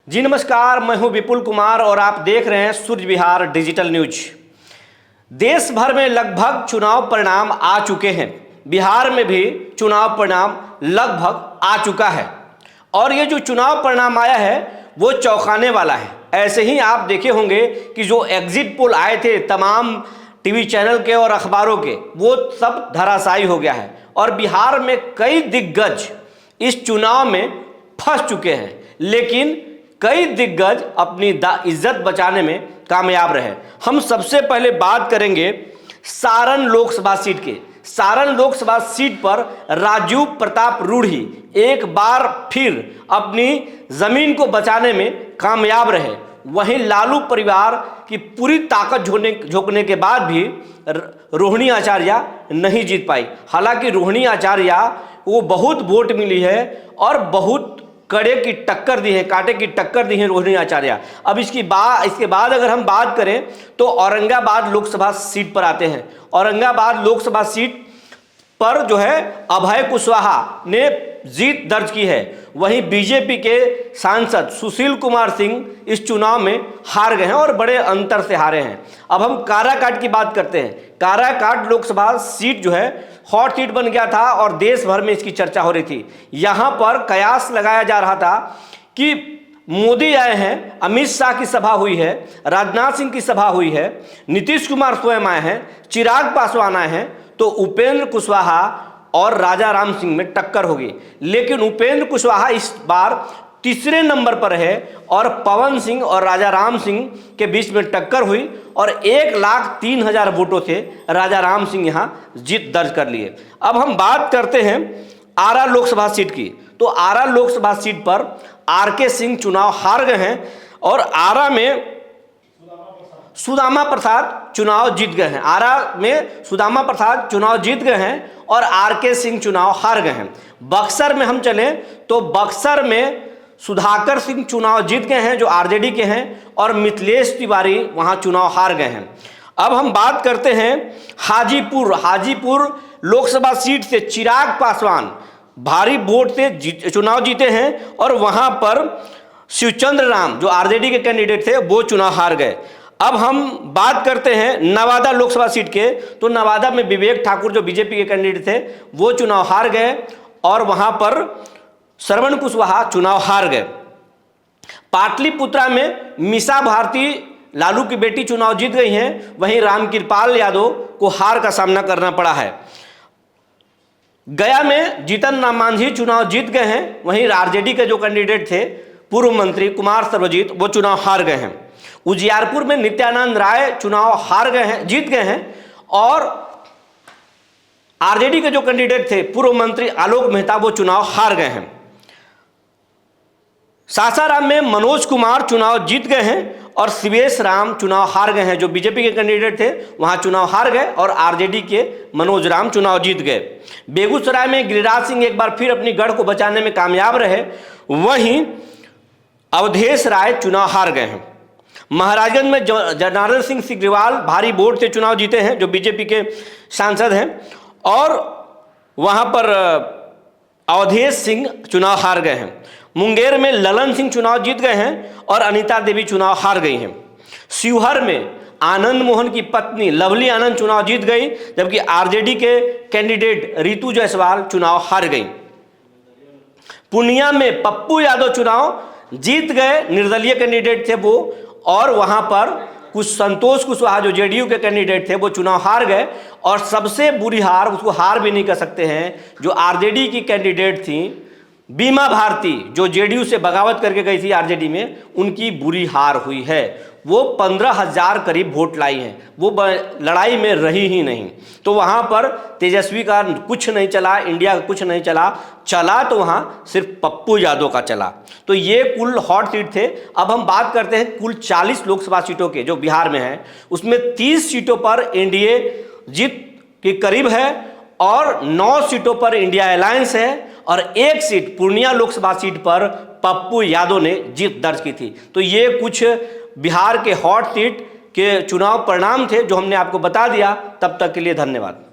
जी नमस्कार, मैं हूं विपुल कुमार और आप देख रहे हैं सूर्य विहार डिजिटल न्यूज। देश भर में लगभग चुनाव परिणाम आ चुके हैं। बिहार में भी चुनाव परिणाम लगभग आ चुका है और ये जो चुनाव परिणाम आया है वो चौंकाने वाला है। ऐसे ही आप देखे होंगे कि जो एग्जिट पोल आए थे तमाम टीवी चैनल के और अखबारों के, वो सब धराशायी हो गया है और बिहार में कई दिग्गज इस चुनाव में फंस चुके हैं, लेकिन कई दिग्गज अपनी इज्जत बचाने में कामयाब रहे। हम सबसे पहले बात करेंगे सारण लोकसभा सीट के। सारण लोकसभा सीट पर राजीव प्रताप रूढ़ी एक बार फिर अपनी जमीन को बचाने में कामयाब रहे। वहीं लालू परिवार की पूरी ताकत झोंकने के बाद भी रोहिणी आचार्य नहीं जीत पाई। हालांकि रोहिणी आचार्य को बहुत वोट मिली है और बहुत कड़े की टक्कर दी है, कांटे की टक्कर दी है रोहिणी आचार्य। अब इसके बाद अगर हम बात करें तो औरंगाबाद लोकसभा सीट पर आते हैं। औरंगाबाद लोकसभा सीट पर जो है अभय कुशवाहा ने जीत दर्ज की है। वहीं बीजेपी के सांसद सुशील कुमार सिंह इस चुनाव में हार गए हैं और बड़े अंतर से हारे हैं। अब हम काराकाट की बात करते हैं। काराकाट लोकसभा सीट जो है हॉट सीट बन गया था और देश भर में इसकी चर्चा हो रही थी। यहाँ पर कयास लगाया जा रहा था कि मोदी आए हैं, अमित शाह की सभा हुई है, राजनाथ सिंह की सभा हुई है, नीतीश कुमार स्वयं आए हैं, चिराग पासवान आए हैं, तो उपेंद्र कुशवाहा और राजा राम सिंह में टक्कर होगी। लेकिन उपेंद्र कुशवाहा इस बार तीसरे नंबर पर है और पवन सिंह और राजा राम सिंह के बीच में टक्कर हुई और 1,03,000 वोटों से राजा राम सिंह यहां जीत दर्ज कर लिए। अब हम बात करते हैं आरा लोकसभा सीट की। तो आरा लोकसभा सीट पर आरके सिंह चुनाव हार गए हैं और आरा में सुदामा प्रसाद चुनाव जीत गए हैं। आरा में सुदामा प्रसाद चुनाव जीत गए हैं और आरके सिंह चुनाव हार गए हैं। बक्सर में हम चलें तो बक्सर में सुधाकर सिंह चुनाव जीत गए हैं जो आरजेडी के हैं और मिथिलेश तिवारी वहां चुनाव हार गए हैं। अब हम बात करते हैं हाजीपुर लोकसभा सीट से चिराग पासवान भारी वोट से चुनाव जीते हैं और वहां पर शिवचंद्र राम जो आरजेडी के कैंडिडेट थे वो चुनाव हार गए। अब हम बात करते हैं नवादा लोकसभा सीट के। तो नवादा में विवेक ठाकुर जो बीजेपी के कैंडिडेट थे वो चुनाव हार गए और वहां पर श्रवण कुशवाहा चुनाव हार गए। पाटलिपुत्रा में मीसा भारती लालू की बेटी चुनाव जीत गई हैं। वहीं रामकृपाल यादव को हार का सामना करना पड़ा है। गया में जीतन राम मांझी चुनाव जीत गए हैं। वहीं आरजेडी के जो कैंडिडेट थे पूर्व मंत्री कुमार सर्वजीत वो चुनाव हार गए हैं। उजियारपुर में नित्यानंद राय चुनाव जीत गए हैं और आरजेडी के जो कैंडिडेट थे पूर्व मंत्री आलोक मेहता वो चुनाव हार गए हैं। सासाराम में मनोज कुमार चुनाव जीत गए हैं और शिवेश राम चुनाव हार गए हैं। जो बीजेपी के कैंडिडेट थे वहां चुनाव हार गए और आरजेडी के मनोज राम चुनाव जीत गए। बेगूसराय में गिरिराज सिंह एक बार फिर अपनी गढ़ को बचाने में कामयाब रहे। वहीं अवधेश राय चुनाव हार गए हैं। महाराजगंज में जनार्दन सिंह सिग्रीवाल भारी वोट से चुनाव जीते हैं जो बीजेपी के सांसद हैं और वहां पर अवधेश सिंह चुनाव हार गए हैं। मुंगेर में ललन सिंह चुनाव जीत गए हैं और अनीता देवी चुनाव हार गई हैं। शिवहर में आनंद मोहन की पत्नी लवली आनंद चुनाव जीत गई जबकि आरजेडी के कैंडिडेट रितु जायसवाल चुनाव हार गई। पूर्णिया में पप्पू यादव चुनाव जीत गए, निर्दलीय कैंडिडेट थे वो, और वहां पर कुछ संतोष कुशवाहा जो जेडीयू के कैंडिडेट थे वो चुनाव हार गए। और सबसे बुरी हार, उसको हार भी नहीं कर सकते हैं, जो आरजेडी की कैंडिडेट थी बीमा भारती जो जेडीयू से बगावत करके गई थी आरजेडी में, उनकी बुरी हार हुई है। वो 15,000 करीब वोट लाई हैं, वो लड़ाई में रही ही नहीं। तो वहां पर तेजस्वी का कुछ नहीं चला, इंडिया का कुछ नहीं चला तो वहां सिर्फ पप्पू यादव का चला। तो ये कुल हॉट सीट थे। अब हम बात करते हैं कुल 40 लोकसभा सीटों के जो बिहार में हैं, उसमें 30 सीटों पर एनडीए जीत के करीब है और 9 सीटों पर इंडिया अलायंस है और 1 सीट पूर्णिया लोकसभा सीट पर पप्पू यादव ने जीत दर्ज की थी। तो ये कुछ बिहार के हॉट सीट के चुनाव परिणाम थे जो हमने आपको बता दिया। तब तक के लिए धन्यवाद।